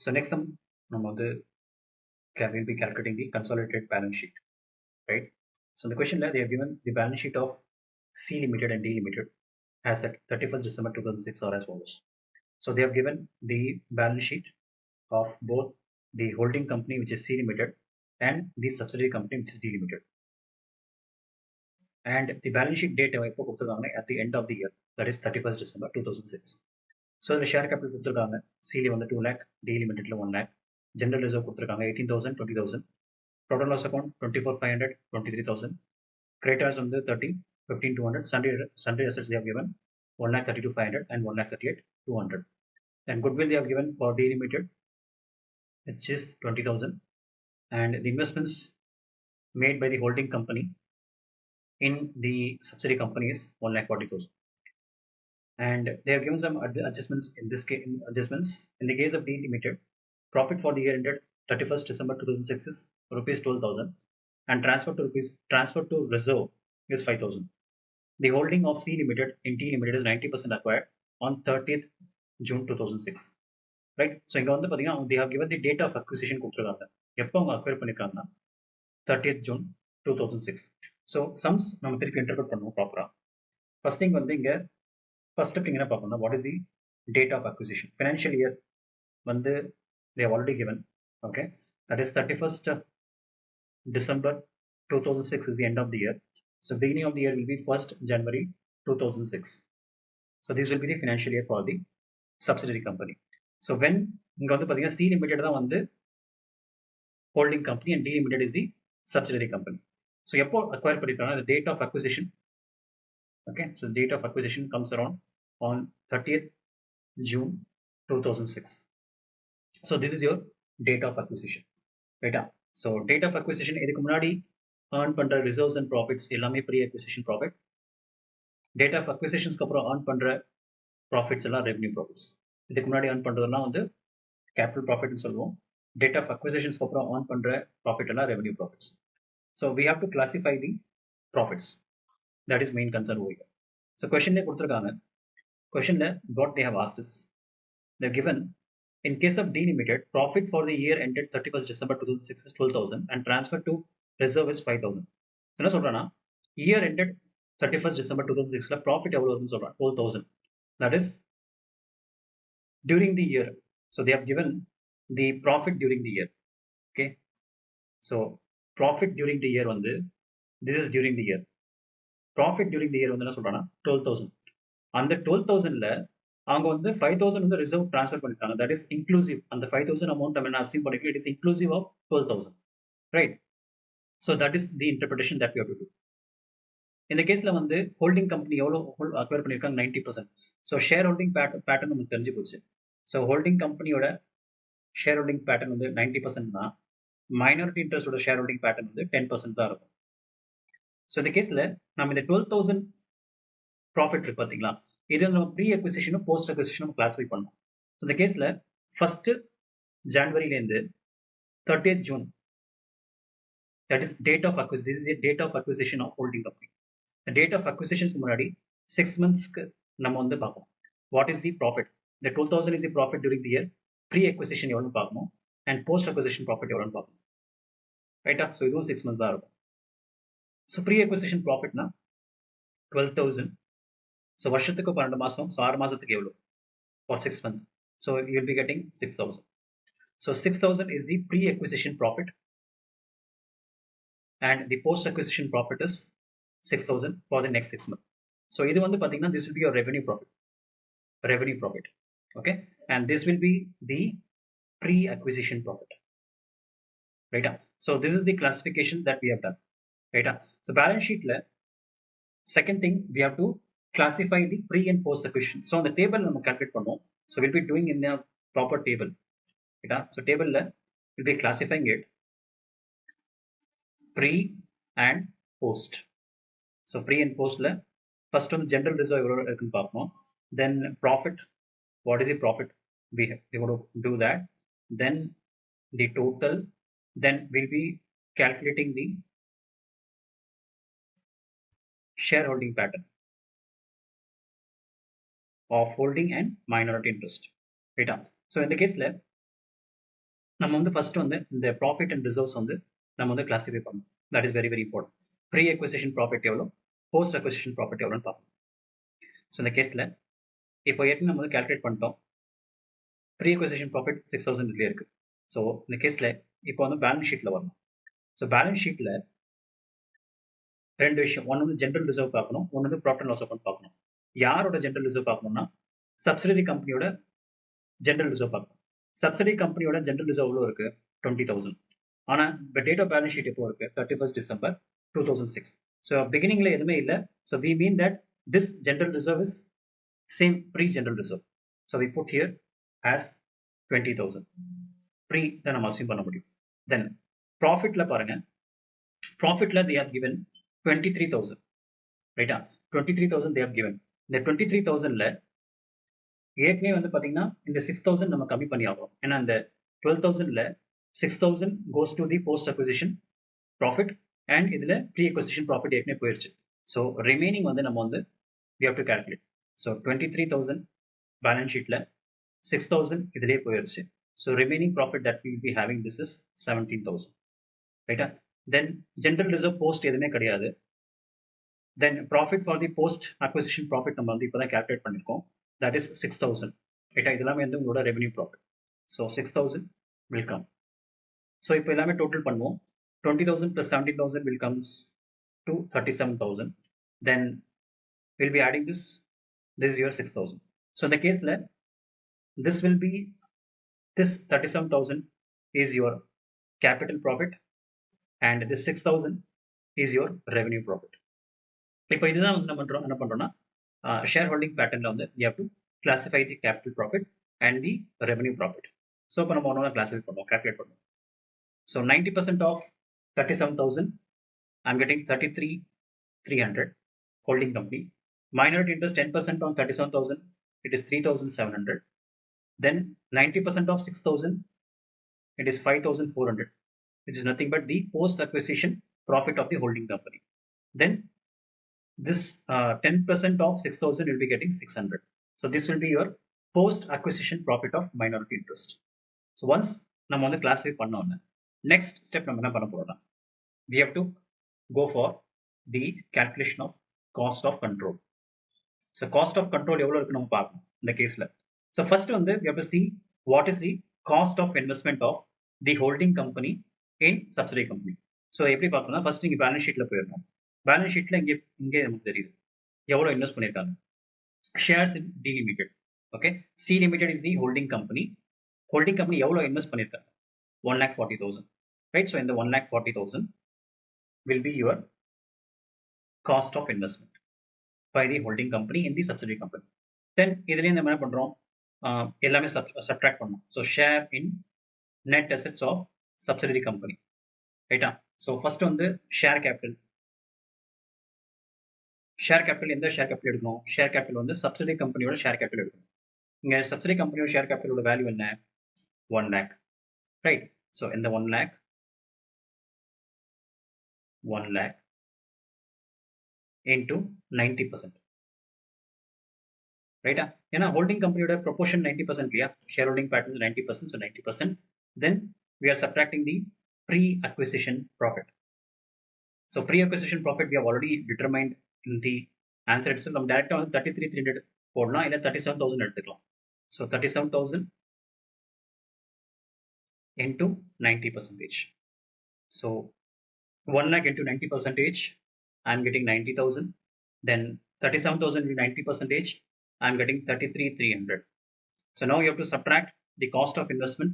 So next some we'll be calculating the consolidated balance sheet, right? So in the question they have given the balance sheet of C Limited and D Limited as at 31st December 2006 are as follows. So they have given the balance sheet of both the holding company, which is C Limited, and the subsidiary company, which is D Limited. And the balance sheet date at the end of the year, that is 31st December 2006. So the share capital கொடுத்துருக்காங்க. C வந்து 2 lakh, D Limitedல 1 lakh. General reserve கொடுத்துருக்காங்க 18,000, 20,000. Total loss account 24,500, 23,000. Creditors வந்து 30, 15,200. Sundry assets they have given 1,32,500 and 1,38,200. And goodwill they have given for D Limited, which is 20,000. And the investments made by the holding company in the subsidiary company is 1,40,000. And they have given some adjustments in this case. In the case of D Limited, profit for the year ended 31st December 2006 is rupees 12,000, and transfer to reserve is 5,000. The holding of C Limited in D Limited is 90% acquired on 30th June 2006. Right? So இங்க வந்து பாத்தீங்கன்னா they have given the date of acquisition கொடுத்துருக்காங்க. எப்போ அவங்க acquire பண்ணிருக்காங்கன்னா 30th June 2006. So sums நம்ம திருப்பி interpret பண்ணுவோம் ப்ராப்பரா. ஃபர்ஸ்ட் திங் வந்து இங்க ஃபர்ஸ்ட் ஸ்டெப் என்ன பார்க்கணும்னா what is the date of acquisition. Financial year வந்து they have already given. Okay, that is 31st December 2006 is the end of the year. So beginning of the year will be 1st January 2006. So this will be the financial year for the subsidiary company. So when இங்க வந்து பாத்தீங்கன்னா C Limited தான் வந்து holding company and D Limited is the subsidiary company. So எப்போ acquire பண்ணிருக்காங்க, the date of acquisition. Okay, so the date of acquisition comes around on 30th June 2006. So this is your date of acquisition. Right? So date of acquisition இதுக்கு முன்னாடி earn பண்ற reserves and profits எல்லாமே pre-acquisition profit. Date of acquisitions அப்புறம் earn பண்ற profits எல்லாம் revenue profits. இதுக்கு முன்னாடி earn பண்றதெல்லாம் வந்து capital profit ன்னு சொல்லுவோம். Date of acquisitions அப்புறம் earn பண்ற profit எல்லாம் revenue profits. So we have to classify the profits. That is main concern over here. So questionல கொடுத்திருக்காங்க. Questionல what they have asked is they have given in case of D Limited, profit for the year ended 31st December 2006 is 12,000 and transfer to reserve is 5,000. என்ன சொல்றானா year ended 31st December 2006ல profit எவ்வளவு வரும்னு சொல்றான் 12,000. That is during the year. So they have given the profit during the year. Okay. So profit during the year வந்து this is during the year. Profit during the year வந்து என்ன சொல்றானா 12,000. அந்த 12,000ல அவங்க வந்து 5,000 வந்து ரிசர்வ் ட்ரான்ஸ்ஃபர் பண்ணிருக்காங்க. That is inclusive. அந்த 5,000 அமௌண்ட் நம்ம என்ன அசியூம் பண்ணிக்கலாம், it is inclusive of 12,000. Right? So that is the interpretation that we have to do. இந்த கேஸ்ல வந்து ஹோல்டிங் கம்பெனி எவ்வளோ அக்வயர் பண்ணிருக்காங்க 90%. ஸோ ஷேர் ஹோல்டிங் பேட்டர்ன் நமக்கு தெரிஞ்சு போச்சு. ஸோ ஹோல்டிங் கம்பெனியோட ஷேர் ஹோல்டிங் பேட்டர்ன் வந்து 90% தான். மைனாரிட்டி இன்ட்ரெஸ்டோட ஷேர் ஹோல்டிங் பேட்டர்ன் வந்து 10% தான் இருக்கும். ஸோ இந்த கேஸ்ல நம்ம இந்த 12,000 ப்ராஃபிட் இருக்கு பார்த்தீங்களா, இது நம்ம ப்ரீ அக்விசிஷனும் போஸ்ட் அக்விசிஷனும் கிளாஸிஃபை பண்ணோம். ஸோ இந்த கேஸ்ல first ஜான்வரியிலேருந்து 30th June, that is date of acquisition. This is a date of acquisition of holding company. The date of acquisitions முன்னாடி 6 monthsக்கு நம்ம வந்து பார்ப்போம். What is the profit? The 12,000 is the profit during the year. Pre-acquisition எவ்வளோன்னு பார்க்கணும் and post-acquisition profit எவ்வளோன்னு பார்க்கணும். ரைட்டா? So இதுவும் 6 months தான் இருக்கும். So pre-acquisition profitனா 12,000. ஸோ வருஷத்துக்கு 12 மாதம். ஸோ 6 மாதத்துக்கு எவ்வளோ? For 6 months. So you will be getting 6,000. So 6,000 is the pre-acquisition profit, and the post-acquisition profit is 6,000 for the next 6 months. So இது வந்து பாத்தீங்கன்னா this will be your revenue profit. Okay, and this will be the pre-acquisition profit. Right? So this is the classification that we have done. Right? So balance sheet la second thing we have to classify the pre and post acquisition. So on the table நம்ம calculate பண்ணுவோம். So we'll be doing in a proper table. Right? So table la we'll be classifying it pre and post. So pre and post la first one general reserve எவ்வளவு இருக்குன்னு பார்ப்போம். Then profit, what is the profit? We want to do that. Then the total. Then we'll be calculating the shareholding pattern of holding and minority interest. Right? So in the case la நம்ம வந்து first வந்து இந்த profit and reserves வந்து நம்ம வந்து classify பண்ணணும். That is very very important. Pre acquisition profit எவ்வளோ, post acquisition profit எவ்வளோன்னு பார்க்கணும். ஸோ இந்த கேஸில் இப்போ ஏற்கனவே நம்ம வந்து கால்குலேட் பண்ணிட்டோம். ப்ரீ அக்விசிஷன் ப்ராஃபிட் 6,000 இதுலேயே இருக்குது. ஸோ இந்த கேஸில் இப்போ வந்து பேலன்ஸ் ஷீட்டில் வரணும். ஸோ பேலன்ஸ் ஷீட்டில் ரெண்டு விஷயம், ஒன்று வந்து ஜென்ரல் ரிசர்வ் பார்க்கணும், ஒன்று வந்து ப்ராஃபிட் அண்ட் லாஸ் அக்கௌண்ட் பார்க்கணும். யாரோட ஜென்ரல் ரிசர்வ் பார்க்கணும்னா சப்சிடரி கம்பெனியோட ஜென்ரல் ரிசர்வ் பார்க்கணும். சப்சிடரி கம்பெனியோட ஜென்ரல் ரிசர்வ் எவ்வளோ இருக்கு, 20,000. ஆனால் இப்போ டேட் ஆஃப் பேலன்ஸ் ஷீட் எப்போ இருக்கு, 31st December 2006. ஸோ பிகினிங்ல எதுவுமே இல்லை. So we mean that this general reserve is same pre general reserve. So we put here as 20,000 pre தான் நம்ம அசியூம் பண்ண முடியும். தென் ப்ராஃபிட்ல பாருங்க, ப்ராஃபிட்ல தே ஹவ் கிவன் 23,000, ரைட்டா? 23,000 தே ஹவ் கிவன். இந்த 23,000ல ஏற்கனவே வந்து பார்த்தீங்கன்னா இந்த 6,000 நம்ம கம்மி பண்ணி ஆகும். ஏன்னா இந்த 12,000ல 6,000 goes to the post acquisition profit and இதில் ப்ரீ அக்விசிஷன் ப்ராஃபிட் ஏற்கனவே போயிடுச்சு. ஸோ ரிமைனிங் வந்து நம்ம வந்து we have to calculate. So 23,000 balance ஷீட்டில் 6,000 இதிலே போயிடுச்சு. So remaining profit that will be having this is 17,000, ரைட்டா? தென் ஜென்ரல் ரிசர்வ் போஸ்ட் எதுவுமே கிடையாது. Then profit for the post acquisition profit நம்ம வந்து இப்போ தான் கால்குலேட் பண்ணியிருக்கோம். தட் இஸ் 6,000, ரைட்டா? இதெல்லாமே வந்து உங்களோட revenue profit. So 6,000 will come. So இப்போ எல்லாமே டோட்டல் பண்ணுவோம். 20,000 plus 17,000 will comes to 37,000. Then we'll be adding this is your 6,000. So in the case this will be, this 37,000 is your capital profit and this 6,000 is your revenue profit. இப்போ இதுதான் வந்து நம்ம என்ன பண்றோம்னா share holding பேட்டர்ன்ல வந்து we have to classify the capital profit and the revenue profit. So இப்போ நம்ம ஒன்றா கிளாஸிஃபை பண்ணுவோம், கால்குலேட் பண்ணுவோம். So 90% of 37,000, I'm getting 33,300 holding company. Minority interest 10% on 37,000, it is 3,700. Then 90% of 6,000, it is 5,400. It is nothing but the post acquisition profit of the holding company. Then this 10% of 6,000 will be getting 600. So this will be your post acquisition profit of minority interest. So once நம்ம வந்து classify பண்ணோம்னா next step நம்ம என்ன பண்ண போறோம்னா we have to go for the calculation of cost of control. So cost of control எவ்வளவு இருக்கு நம்ம பார்க்கணும் இந்த கேஸ்ல. So first வந்து we have to see what is the cost of investment of the holding company in subsidiary company. So எப்படி பார்க்கணும்னா first நீங்க பேலன்ஸ் ஷீட்ல போயிடணும். பேலன்ஸ் ஷீட்ல இங்கே நமக்கு தெரியுது எவ்வளவு இன்வெஸ்ட் பண்ணிருக்காங்க. Shares in D limited, okay. C limited is the holding company. Holding company எவ்வளவு இன்வெஸ்ட் பண்ணிருக்காங்க, 1,40,000, ரைட்? ஸோ இந்த 1,40,000 will be your cost of investment by the holding company in the subsidiary company. Then இதுலயும் நம்ம என்ன பண்றோம், எல்லாமே subtract பண்ணோம். So share in net assets of subsidiary company, ரைட்டா? ஸோ ஃபர்ஸ்ட் வந்து ஷேர் கேபிட்டல். ஷேர் கேபிட்டல் எந்த ஷேர் கேபிட்டல் எடுக்கணும், ஷேர் கேபிட்டல் வந்து சப்சிடரி கம்பெனியோட ஷேர் கேபிட்டல் எடுக்கணும். இங்க சப்சிடரி கம்பெனியோட ஷேர் கேபிட்டலோட வேல்யூ என்ன, 1 lakh, ரைட்? ஸோ இந்த 1 lakh into 90%, ரைட்டா? ஏன்னா ஹோல்டிங் கம்பெனியோட ப்ரொபோர்ஷன் 90% இல்லையா, share holding pattern 90%. So 90%. Then we are subtracting the pre-acquisition profit. So pre-acquisition profit we have already determined in the answer itself. நம்ம டைரக்டா வந்து 33,300 போடலாம், இல்ல 37,000 எடுத்துக்கலாம். So 37,000 into 90%. So 1 lakh into 90%, I'm getting 90,000. Then 37,000 into 90%, I'm getting 33,300. So now you have to subtract the cost of investment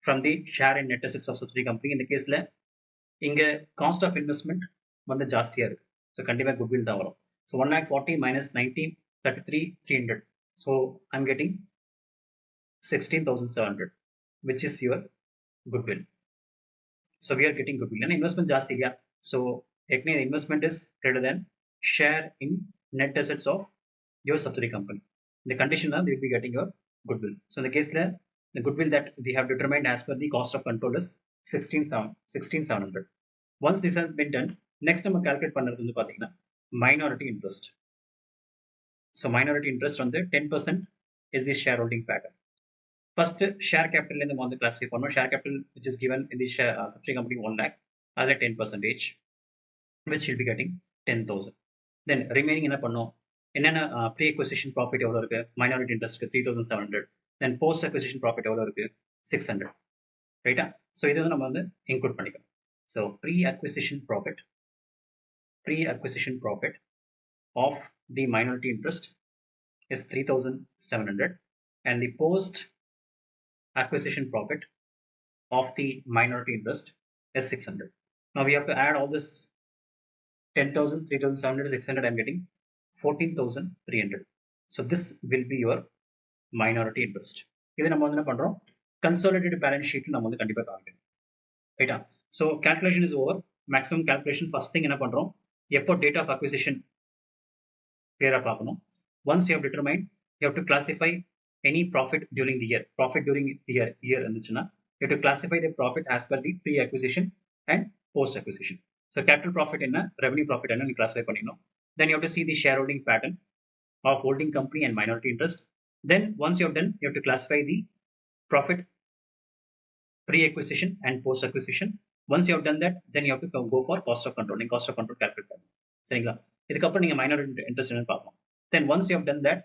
from the share and net assets of subsidiary company. இந்த கேஸ்ல இங்க cost of investment வந்து ஜாஸ்தியா இருக்கு. So கண்டிப்பாக goodwill தான் வரும். So 1,40,000 minus 19, 33,300. So I'm getting 16,700, which is your goodwill. So we are getting goodwill. And investment ஜாஸ்தி இல்லையா, ஸோ ஏற்கனவே investment is greater than share in net assets of your subsidiary company. இந்த condition தான் you will be getting your goodwill. So இந்த கேஸ்ல the goodwill that we have determined as per the cost of control is 16,700. Once this has been done, next நம்ம calculate பண்றது வந்து பாத்தீங்கன்னா minority interest. So minority interest வந்து 10% is the shareholding pattern. First, share capital in the month classify பண்ணோம். Share capital which is given in the share, subsidiary company 1 lakh, அதில் 10%, which will be getting 10,000. Then remaining என்ன பண்ணோம், என்னென்ன pre-acquisition profit எவ்வளோ இருக்கு, minority interest 3,700, then post-acquisition profit எவ்வளோ இருக்கு, 600, ரைட்டா? ஸோ இது வந்து நம்ம வந்து இன்க்ளூட் பண்ணிக்கணும். So pre-acquisition profit of the minority interest is 3,700 and the post acquisition profit of the minority interest is 600. Now we have to add all this 10,000, 3,700, 600. I'm getting 14,300. So this will be your minority interest. இது நம்ம வந்து என்ன பண்றோம், consolidated balance sheet நம்ம வந்து கண்டிப்பா காமிக்கணும், ரைட்டா? So calculation is over. Maximum calculation first thing என்ன பண்றோம், எப்போ date of acquisition clear பார்க்கணும். Once you have determined, you have to classify any profit during the year. Profit during the year இருந்துச்சுன்னா you have to classify the profit as per the pre-acquisition and post-acquisition. So capital profit என்ன, revenue profit என்ன நீ classify பண்ணிடணும். Then you have to see the shareholding pattern of holding company and minority interest. Then once you have done, you have to classify the profit pre-acquisition and post-acquisition. Once you have done that, then you have to go for cost of control. cost of control calculate பண்ணணும், சரிங்களா? இதுக்கப்புறம் நீங்க minority interest என்னன்னு பார்க்கணும். Then once you have done that,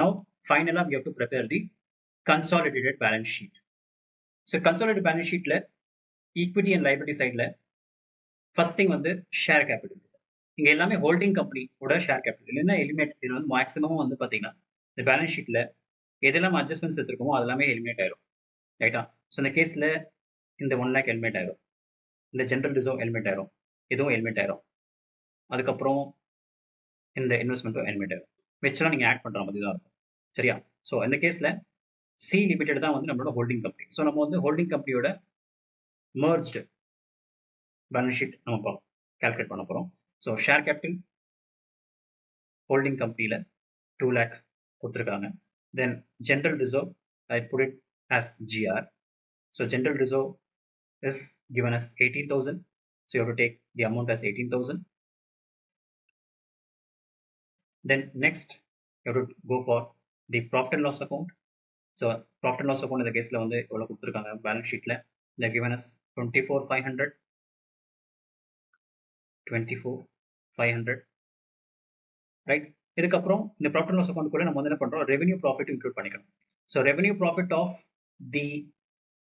now finally you have to prepare the consolidated balance sheet. So consolidated balance sheetல equity and liability sideல first thing வந்து share capital. இங்க எல்லாமே holding company ஓட share capital. இல்லைன்னா eliminate, இது வந்து maximum வந்து பார்த்தீங்கன்னா இந்த பேலன்ஸ் ஷீட்ல எதெல்லாம் அட்ஜஸ்ட்மெண்ட்ஸ் எடுத்துருக்கோமோ அதெல்லாமே எலிமினேட் ஆயிரும், ரைட்டா? ஸோ இந்த கேஸில் இந்த 1 lakh எலிமினேட் ஆயிரும், இந்த ஜென்ரல் ரிசர்வ் எலிமினேட் ஆயிரும், இதுவும் எலிமினேட் ஆயிரும், அதுக்கப்புறம் இந்த இன்வெஸ்ட்மெண்ட்டும் எலிமினேட் ஆயிரும். மிச்சம் நீங்கள் ஆட் பண்ணுற மாதிரி தான் இருக்கும், சரியா? ஸோ இந்த கேஸில் சி லிமிடெட் தான் வந்து நம்மளோட ஹோல்டிங் கம்பெனி. ஸோ நம்ம வந்து ஹோல்டிங் கம்பெனியோட மர்ஜ்டு பேலன்ஸ் ஷீட் நம்ம கால்குலேட் பண்ண போகிறோம். ஸோ ஷேர் கேபிட்டல் ஹோல்டிங் கம்பெனியில் 2 lakh கொடுத்துருக்காங்க. Then general reserve, I put it as GR. So general reserve is given as 18,000. So you have to take the amount as 18,000. Then next you have to go for the profit and loss account. So profit and loss account in the case la வந்து எவ்வளவு கொடுத்துருக்காங்க, balance sheetல they are given as 24,500, 24,500, right? இதுக்கப்புறம் இந்த profit and loss account கூட நம்ம வந்து என்ன பண்றோம், ரெவென்யூ ப்ராஃபிட் இன்க்ளூட் பண்ணிக்கணும். So revenue profit of the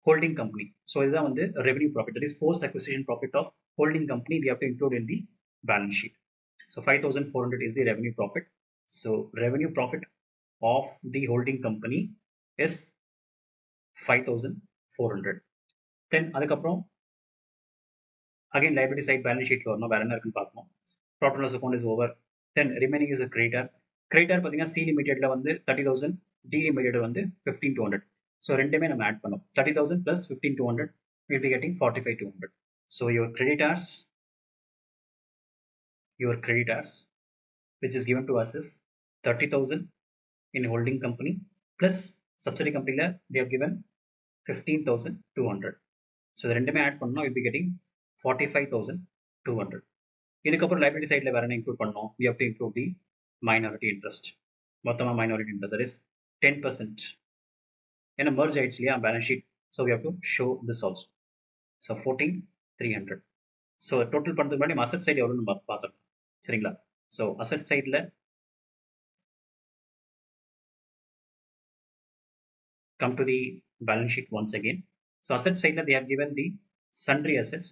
holding company. So இதுதான் வந்து revenue profit, that is post acquisition profit of holding company we have to include in the balance sheet. So 5,400 is the revenue profit. So revenue profit of the holding company is 5,400. Then அதுக்கப்புறம் again liability side balance sheet வரணும், வேற என்ன இருக்குன்னு பார்க்கணும். Profit and loss account is over. Then remaining is a creditor. Creditor பார்த்தீங்கன்னா C limitedல வந்து 30,000, D limited வந்து 15,200. So ரெண்டுமே நம்ம ஆட் பண்ணோம். 30,000 plus 15,200 will be getting 45,200. So your creditors which is given to us is 30,000 in holding company plus subsidiary company they have given 15,200. So the ரெண்டுமே add பண்ணோம், will be getting 45,200. இதுக்கப்புறம் liability sideல வேற என்ன include பண்ணோம், we have to include the minority interest. மொத்தமா minority interest, that is 10%. ஏன்னா merge ஆயிடுச்சு இல்லையா balance sheet. So we have to show this also. So 14,300. So total பண்ணுறதுக்கு முன்னாடி நம்ம அசட் சைடு எவ்வளோ நம்ம பார்க்கணும், சரிங்களா? ஸோ அசட் சைடில் come to the balance sheet once again. So asset side they have given the sundry assets.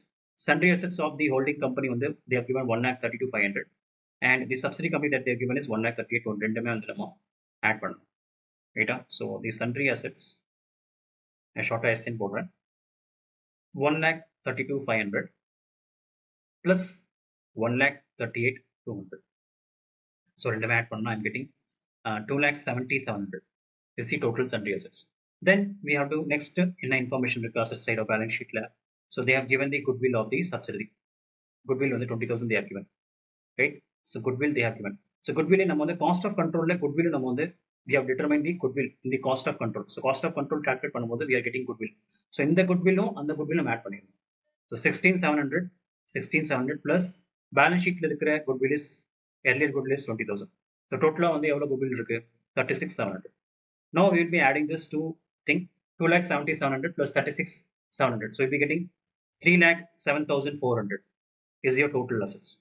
Sundry assets of the holding company வந்து they have given 1,32,500 and the subsidiary company that they have given is 1,38,200. ரெண்டுமே வந்து நம்ம add பண்ணணும், ரைட்டா? So the sundry assets நான் ஷார்ட்டாக SN போடுறேன். 1,32,500 plus 1,38,200. So ரெண்டுமே ஆட் பண்ணணும், I'm getting 2,70,700 is the total sundry assets. Then we have to next என்ன இன்ஃபர்மேஷன் இருக்கு asset side of balance sheetல. So they have given the goodwill of the subsidiary. Goodwill வந்து 20,000 they have given, right? So goodwill they have given. So goodwill நம்ம வந்து cost of controlல goodwill நம்ம வந்து we have determined the goodwill in the cost of control. So cost of control calculate பண்ணும்போது we are getting goodwill. So இந்த goodwillும் அந்த goodwill நம்ம add பண்ணிடணும். So 16,700 plus balance sheetல இருக்கிற goodwill is earlier goodwill is 20,000. So total வந்து எவ்வளவு goodwill இருக்கு, 36,700. Now we will be adding this two thing. 2,70,700 plus 36,700. So you'll be getting 3,07,400 is your total assets.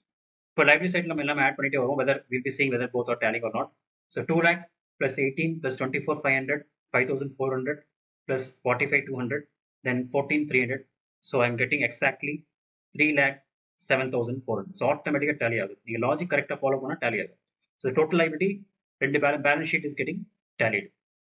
For library side, add whether we'll be seeing whether both are tallying or not. So 2 lakh plus 18 plus 24,500, 5,400 plus 45,200, then 14,300. So I'm getting exactly 3,07,400. So automatically tally out. The logic correct follow tally out. So the total liability, balance sheet is getting tallied.